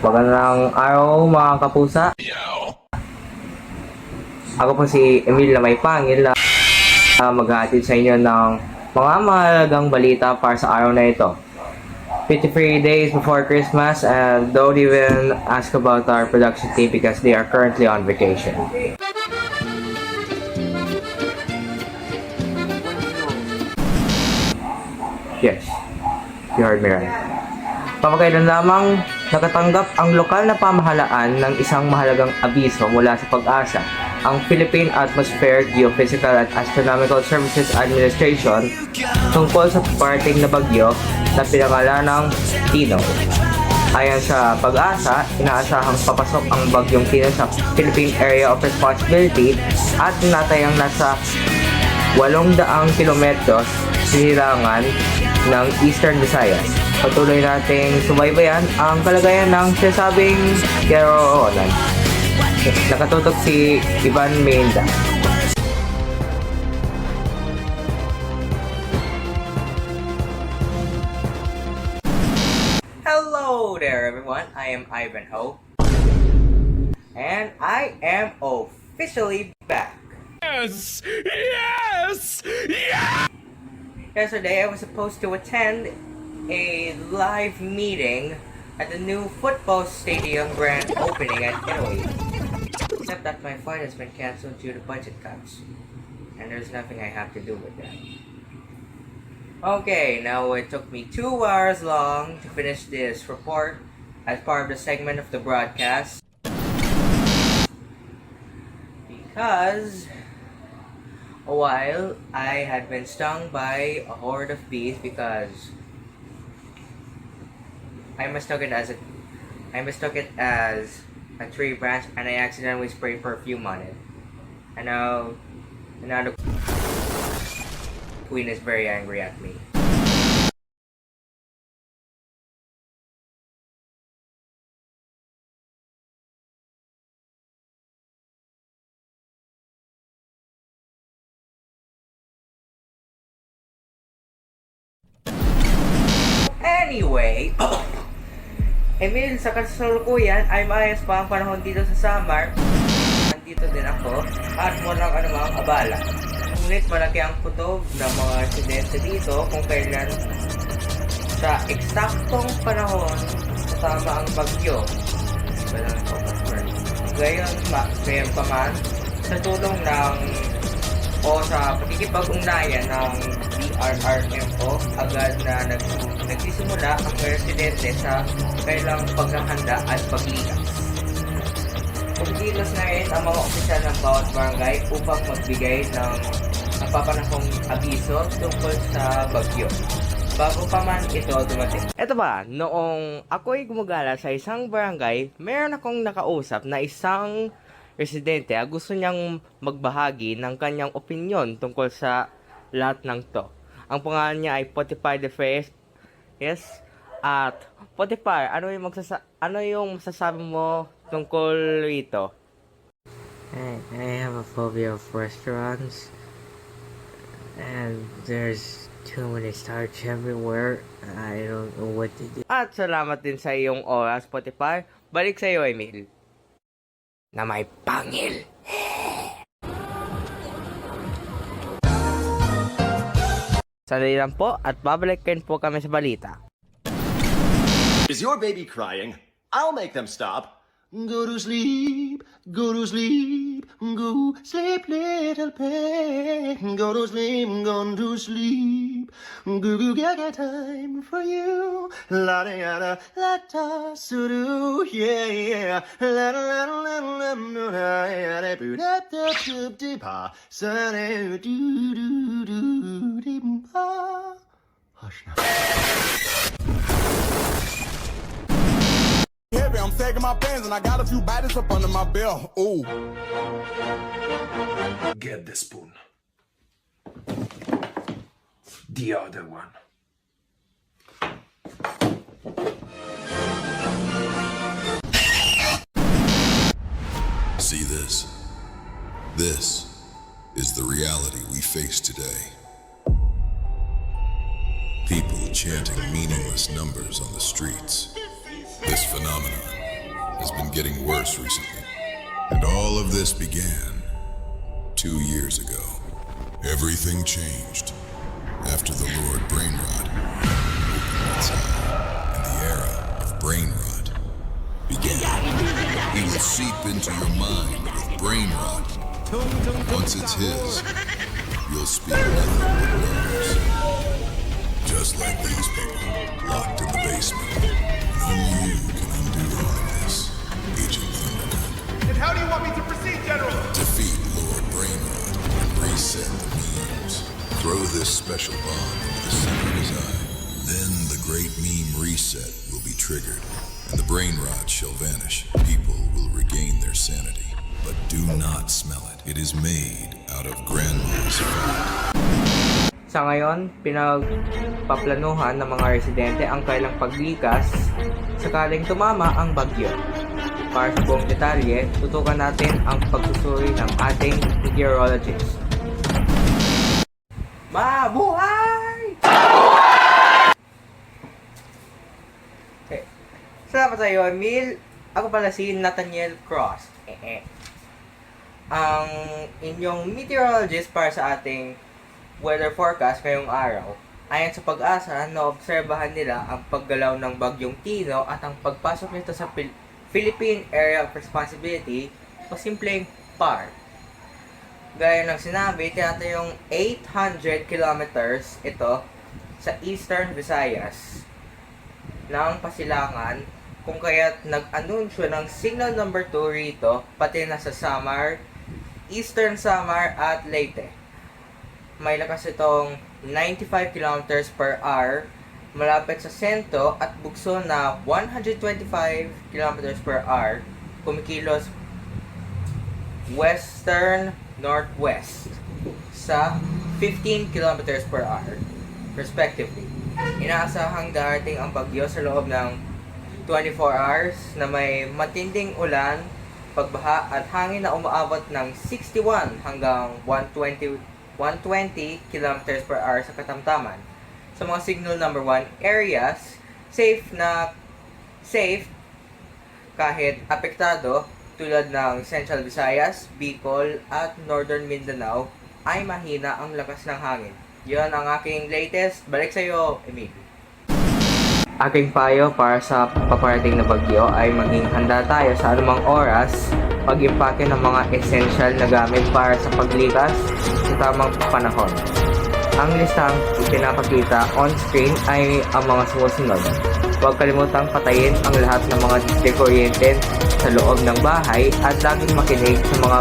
Magandang araw mga kapusa. Ako po si Emil na may pangil na maghahatid sa inyo ng mga mahalagang balita para sa araw na ito. 53 days before Christmas, and don't even ask about our production team because they are currently on vacation. Yes, you heard me right. Pamakailan lamang nakatanggap ang lokal na pamahalaan ng isang mahalagang abiso mula sa PAG-ASA, ang Philippine Atmospheric, Geophysical at Astronomical Services Administration, tungkol sa parating na bagyo na pinangalan ng Tino. Ayon sa PAG-ASA, inaasahang papasok ang bagyong Tino sa Philippine Area of Responsibility at natayang nasa 800 kilometros silangan ng Eastern Visayas. Patuloy nating subaybayan ang kalagayan ng sinasabing Keroonan. Nakatutok si Ivan Menda. Hello there everyone, I am Ivan Ho. And I am officially back. Yes! Yes! Yes! Yesterday, I was supposed to attend a live meeting at the new football stadium grand opening at Italy. Except that my flight has been cancelled due to budget cuts. And there's nothing I have to do with that. Okay, now it took me 2 hours long to finish this report as part of the segment of the broadcast. Because a while, I had been stung by a horde of bees because I mistook it as a tree branch, and I accidentally sprayed perfume on it. And now the queen is very angry at me. Anyway, Emil, sa kasalukuyan ay maayos pa ang panahon dito sa Samar. Nandito din ako at walang anumang abala. Ngunit malaki ang putob ng mga residente dito kung kailan sa eksaktong panahon kasama ang bagyo. Gayon pa man, sa tulong ng o sa pakikipag-ugnayan ng DRRMO, agad na nagsisimula ang residente sa kailang paghahanda at paglikas. Pagkilos na rin ang mga opisyal ng bawat barangay upang magbigay ng napapanahong abiso tungkol sa bagyo, bago pa man ito dumating. Eto ba, noong ako'y gumagala sa isang barangay, meron akong nakausap na isang residente, gusto niyang magbahagi ng kanyang opinyon tungkol sa lahat ng to. Ang pangalan niya ay Potiphar de Fres. Yes. At Potiphar, ano yung masasabi mo tungkol rito? I have a phobia of restaurants. And there's too many starch everywhere. I don't know what to do. At salamat din sa iyong oras, Potiphar. Balik sa iyo, Emil. Na may pangil. Sandali lang po at babalikin po kami sa balita. Is your baby crying? I'll make them stop. Go to sleep, go to sleep, go sleep, little pig. Go to sleep, go to sleep. Goo goo gaga time for you. La da da la da su do yeah yeah. La da la da la da la da da boo da da doo dee pa. Sa da doo doo doo dee pa. Hush now. Heavy, I'm sagging my pants and I got a few bodies up under my belt. Ooh. Get the spoon. The other one. See this? This is the reality we face today. people chanting meaningless numbers on the streets. This phenomenon has been getting worse recently. And all of this began 2 years ago. Everything changed after the Lord Brainrot opened its eye, and the era of brain rot began. He will seep into your mind with brain rot. Once it's his, you'll speak nothing but numbers. Just like these people, locked in the basement. And only you can undo all of this, Agent Thundercock. And how do you want me to proceed, General? Defeat Lord Brainrot and reset the memes. Throw this special bomb into the center of his eye. Then the great meme reset will be triggered, and the brain rot shall vanish. People will regain their sanity. But do not smell it. It is made out of Grandma's fat. Sa ngayon, pinagpaplanuhan ng mga residente ang kailang paglikas sakaling tumama ang bagyo. Para sa buong detalye, tutukan natin ang pagsusuri ng ating meteorologist. Mabuhay! Okay. Salamat sa iyo, Emil. Ako pala si Nathaniel Cross. Ang inyong meteorologist para sa ating weather forecast ngayong araw. Ayon sa Pag-asa, naobserbahan nila ang paggalaw ng bagyong Tino at ang pagpasok nito sa Philippine Area of Responsibility o simpleng PAR. Gaya ng sinabi, tinatayong 800 kilometers ito sa Eastern Visayas ng Pasilangan, kung kaya't nag-anunsyo ng signal number 2 rito, pati na sa Samar, Eastern Samar at Leyte. May lakas itong 95 km per hour malapit sa sentro at bugso na 125 km per hour kumikilos western northwest sa 15 km per hour respectively. Inaasahang darating ang bagyo sa loob ng 24 hours na may matinding ulan, pagbaha at hangin na umaabot ng 61 hanggang 120 km per hour sa katamtaman. Sa mga signal number 1 areas, safe kahit apektado tulad ng Central Visayas, Bicol at Northern Mindanao ay mahina ang lakas ng hangin. Yan ang aking latest. Balik sa iyo, Emil. Aking payo para sa paparating na bagyo ay maging handa tayo sa anumang oras, pag-impake ng mga essential na gamit para sa paglikas sa tamang panahon. Ang listang ipinapakita on screen ay ang mga sumusunod. Huwag kalimutang patayin ang lahat ng mga dekuryente sa loob ng bahay at laging makinig sa mga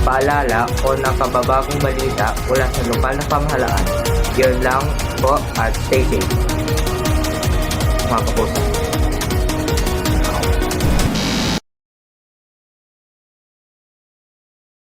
paalala o nakababagong balita mula sa lokal na pamahalaan. Yun lang po at stay safe, mga kapuso.